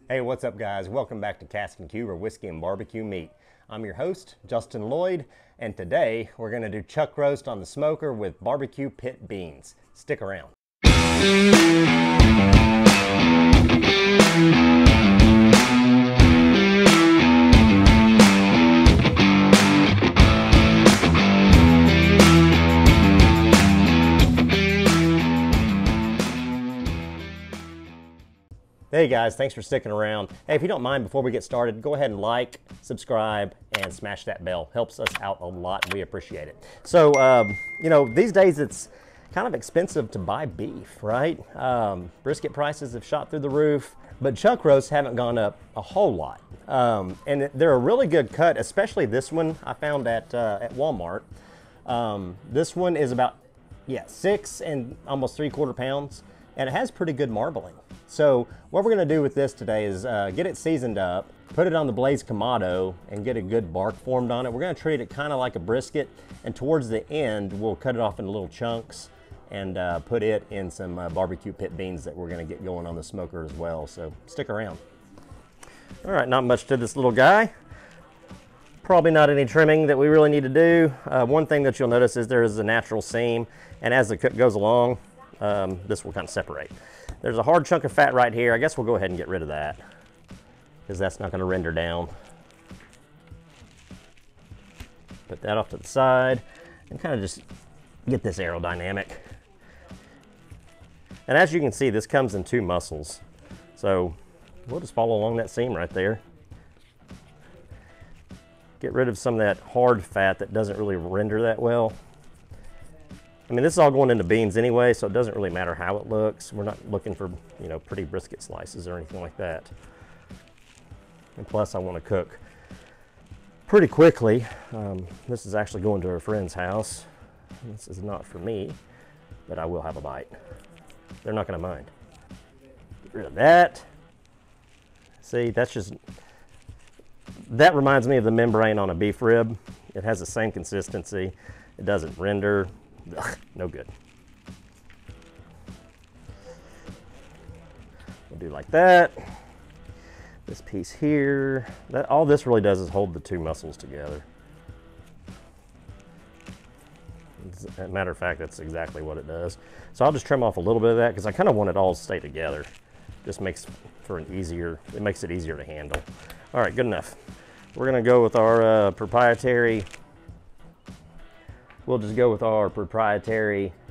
Hey, what's up guys? Welcome back to Casks-n-Que, where whiskey and barbecue meet. I'm your host, Justin Lloyd, and today we're gonna do chuck roast on the smoker with barbecue pit beans. Stick around. Hey guys, thanks for sticking around. Hey, if you don't mind, before we get started, go ahead and like, subscribe, and smash that bell. Helps us out a lot, and we appreciate it. So, you know, these days it's kind of expensive to buy beef, right? Brisket prices have shot through the roof, but chuck roasts haven't gone up a whole lot. And they're a really good cut, especially this one I found at Walmart. This one is about, 6 and almost 3/4 pounds, and it has pretty good marbling. So what we're gonna do with this today is get it seasoned up, put it on the blaze kamado, and get a good bark formed on it. We're gonna treat it kind of like a brisket, and towards the end, we'll cut it off into little chunks and put it in some barbecue pit beans that we're gonna get going on the smoker as well, so stick around. All right, not much to this little guy. Probably not any trimming that we really need to do. One thing that you'll notice is there is a natural seam, and as the cook goes along, this will kind of separate. There's a hard chunk of fat right here. I guess we'll go ahead and get rid of that because that's not going to render down. Put that off to the side and kind of just get this aerodynamic. And as you can see, this comes in 2 muscles. So we'll just follow along that seam right there. Get rid of some of that hard fat that doesn't really render that well. I mean, this is all going into beans anyway, so it doesn't really matter how it looks. We're not looking for, you know, pretty brisket slices or anything like that. And plus, I want to cook pretty quickly. This is actually going to a friend's house. This is not for me, but I will have a bite. They're not going to mind. Get rid of that. See, that reminds me of the membrane on a beef rib. It has the same consistency. It doesn't render. Ugh, no good. We'll do like that. This piece here, all this really does is hold the 2 muscles together. As a matter of fact, that's exactly what it does. So I'll just trim off a little bit of that because I kind of want it all to stay together. Just makes for it makes it easier to handle. All right, good enough. We're gonna go with our proprietary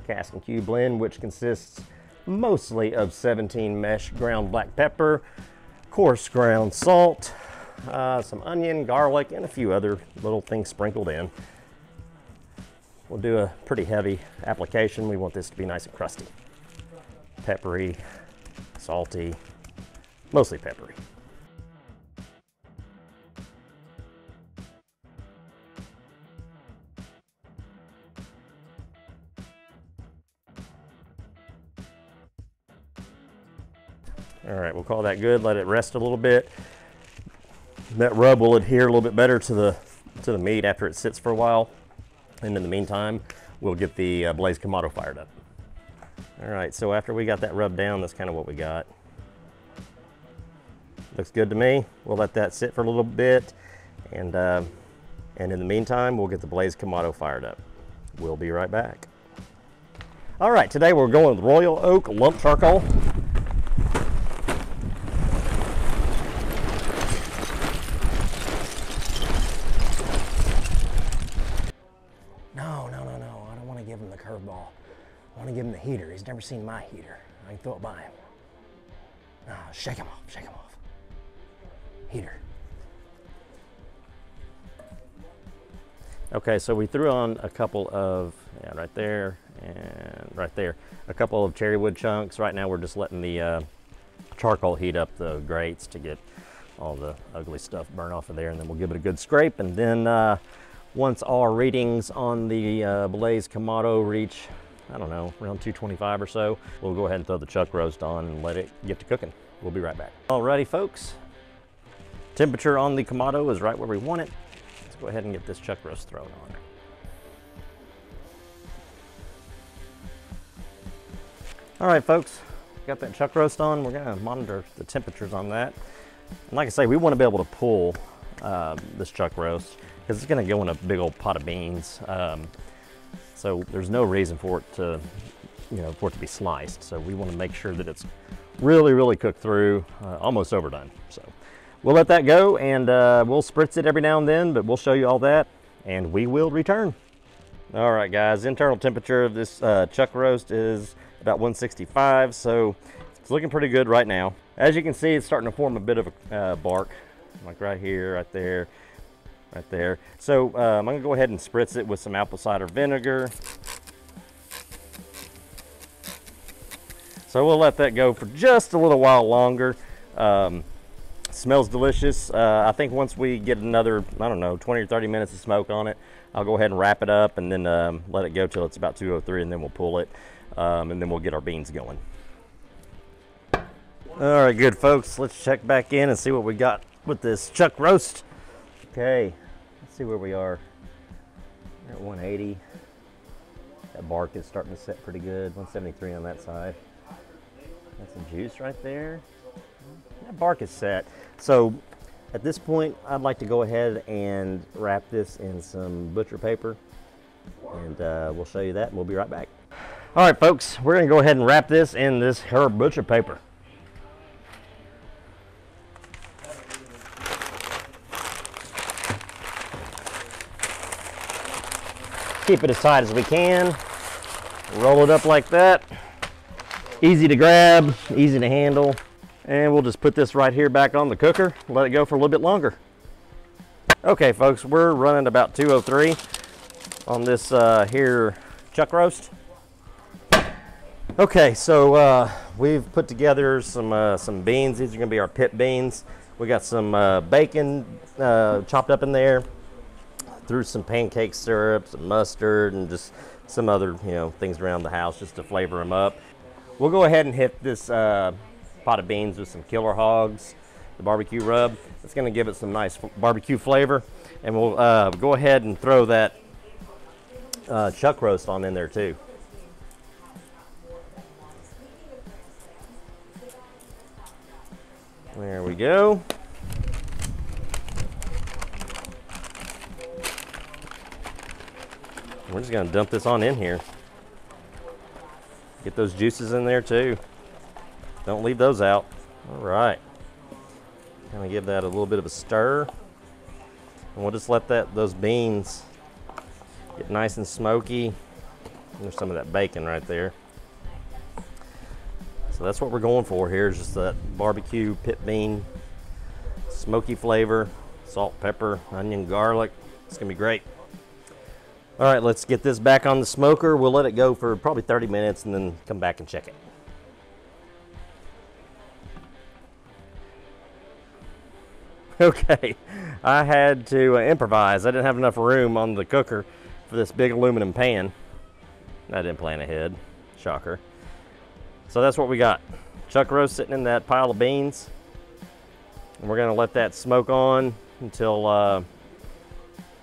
Casks-n-Que blend, which consists mostly of 17 mesh ground black pepper, coarse ground salt, some onion, garlic, and a few other little things sprinkled in. We'll do a pretty heavy application. We want this to be nice and crusty. Peppery, salty, mostly peppery. All right, we'll call that good. Let it rest a little bit. That rub will adhere a little bit better to the meat after it sits for a while. And in the meantime, we'll get the blaze kamado fired up. All right, so after we got that rubbed down, that's kind of what we got. Looks good to me. We'll let that sit for a little bit, and in the meantime, we'll get the blaze kamado fired up. We'll be right back. All right, today we're going with Royal Oak lump charcoal. No, I don't want to give him the curveball. I want to give him the heater. He's never seen my heater. I can throw it by him. No, shake him off. Heater. Okay, so we threw on a couple of, right there and right there, a couple of cherry wood chunks. Right now we're just letting the charcoal heat up the grates to get all the ugly stuff burn off of there, and then we'll give it a good scrape, and then once our readings on the blaze kamado reach, I don't know, around 225 or so, we'll go ahead and throw the chuck roast on and let it get to cooking. We'll be right back. Alrighty folks, temperature on the kamado is right where we want it. Let's go ahead and get this chuck roast thrown on. All right folks, got that chuck roast on. We're gonna monitor the temperatures on that. And like I say, we want to be able to pull this chuck roast because it's going to go in a big old pot of beans. So there's no reason for it to, for it to be sliced. So we want to make sure that it's really, really cooked through, almost overdone. So we'll let that go, and we'll spritz it every now and then, but we'll show you all that, and we will return. All right, guys, internal temperature of this chuck roast is about 165, so it's looking pretty good right now. As you can see, it's starting to form a bit of a bark, like right here, right there, right there. So I'm gonna go ahead and spritz it with some apple cider vinegar. So we'll let that go for just a little while longer. Smells delicious. I think once we get another, I don't know, 20 or 30 minutes of smoke on it, I'll go ahead and wrap it up and then let it go till it's about 203, and then we'll pull it, and then we'll get our beans going. All right, good folks, let's check back in and see what we got with this chuck roast. Okay, let's see where we are. We're at 180. That bark is starting to set pretty good. 173 on that side. That's some juice right there. That bark is set. So at this point, I'd like to go ahead and wrap this in some butcher paper, and we'll show you that, and we'll be right back. All right, folks, we're gonna go ahead and wrap this in this herb butcher paper. Keep it as tight as we can. Roll it up like that. Easy to grab, easy to handle. And we'll just put this right here back on the cooker, let it go for a little bit longer. Okay, folks, we're running about 203 on this here chuck roast. Okay, so we've put together some beans. These are gonna be our pit beans. We got some bacon chopped up in there. Threw some pancake syrup, some mustard, and just some other, things around the house just to flavor them up. We'll go ahead and hit this pot of beans with some Killer Hogs, the barbecue rub. It's gonna give it some nice barbecue flavor. And we'll go ahead and throw that chuck roast on in there too. There we go. We're just gonna dump this on in here. Get those juices in there too. Don't leave those out. All right. Kind of give that a little bit of a stir. And we'll just let those beans get nice and smoky. There's some of that bacon right there. So that's what we're going for here, is just that barbecue pit bean, smoky flavor, salt, pepper, onion, garlic. It's gonna be great. All right, let's get this back on the smoker. We'll let it go for probably 30 minutes and then come back and check it. Okay, I had to improvise. I didn't have enough room on the cooker for this big aluminum pan. I didn't plan ahead, shocker. So that's what we got. Chuck roast sitting in that pile of beans. And we're gonna let that smoke on until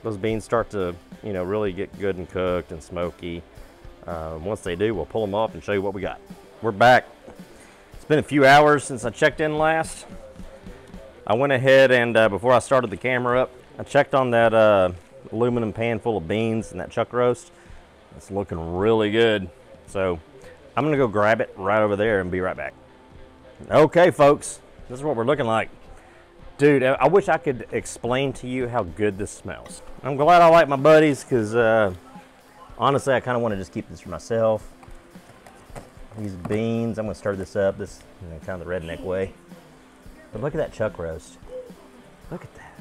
those beans start to, really get good and cooked and smoky. Once they do, we'll pull them off and show you what we got. We're back. It's been a few hours since I checked in last. I went ahead and before I started the camera up, I checked on that aluminum pan full of beans and that chuck roast. It's looking really good. So I'm gonna go grab it right over there and be right back. Okay, folks, this is what we're looking like. Dude, I wish I could explain to you how good this smells. I'm glad I like my buddies, because honestly, I kind of want to just keep this for myself. These beans, I'm going to stir this up, kind of the redneck way. But look at that chuck roast. Look at that.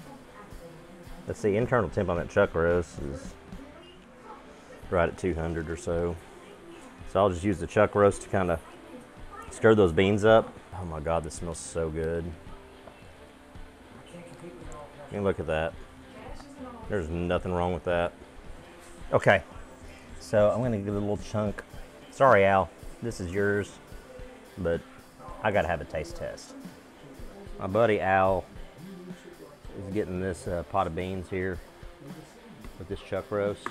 Let's see, internal temp on that chuck roast is right at 200 or so. So I'll just use the chuck roast to kind of stir those beans up. Oh my God, this smells so good. I mean, look at that. There's nothing wrong with that. Okay, so I'm gonna give it a little chunk. Sorry, Al, this is yours, but I gotta have a taste test. My buddy Al is getting this pot of beans here with this chuck roast.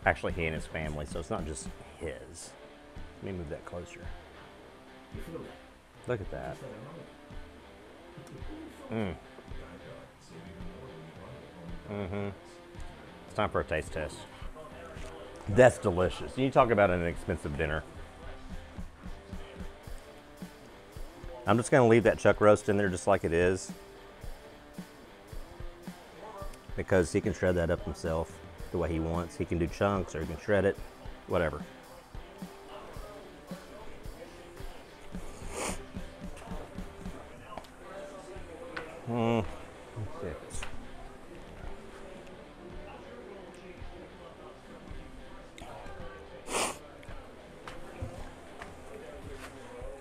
Actually, he and his family, so it's not just his. Let me move that closer. Look at that. Mm. Mm-hmm. It's time for a taste test. That's delicious. You talk about an expensive dinner. I'm just gonna leave that chuck roast in there just like it is, because he can shred that up himself the way he wants. He can do chunks or he can shred it, whatever.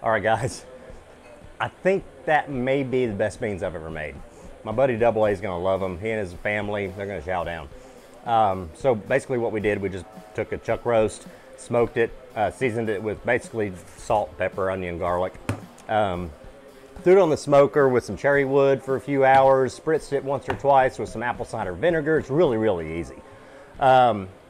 All right, guys. I think that may be the best beans I've ever made. My buddy Double A is gonna love them. He and his family, they're gonna chow down. So basically what we did, we just took a chuck roast, smoked it, seasoned it with basically salt, pepper, onion, garlic. Threw it on the smoker with some cherry wood for a few hours, spritzed it once or twice with some apple cider vinegar. It's really, really easy.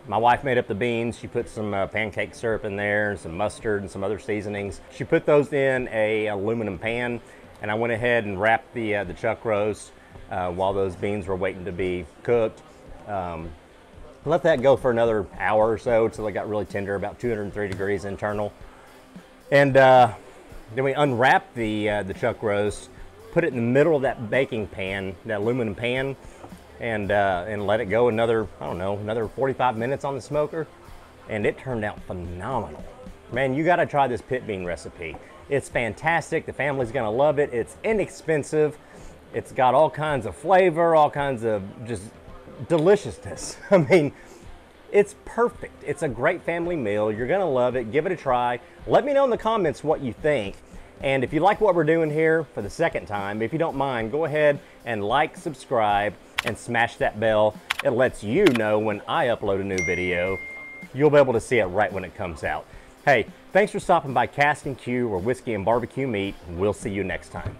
My wife made up the beans. She put some pancake syrup in there and some mustard and some other seasonings. She put those in a aluminum pan, and I went ahead and wrapped the chuck roast while those beans were waiting to be cooked. Let that go for another hour or so until they got really tender, about 203 degrees internal. And then we unwrapped the chuck roast, put it in the middle of that baking pan, that aluminum pan, and let it go another, I don't know, another 45 minutes on the smoker, and it turned out phenomenal. Man, you gotta try this pit bean recipe. It's fantastic, the family's gonna love it, it's inexpensive, it's got all kinds of flavor, all kinds of just deliciousness. I mean, it's perfect. It's a great family meal. You're gonna love it. Give it a try. Let me know in the comments what you think. And if you like what we're doing here for the second time, if you don't mind, go ahead and like, subscribe, and smash that bell. It lets you know when I upload a new video. You'll be able to see it right when it comes out. Hey, thanks for stopping by Casks-n-Que, where whiskey and barbecue meet. We'll see you next time.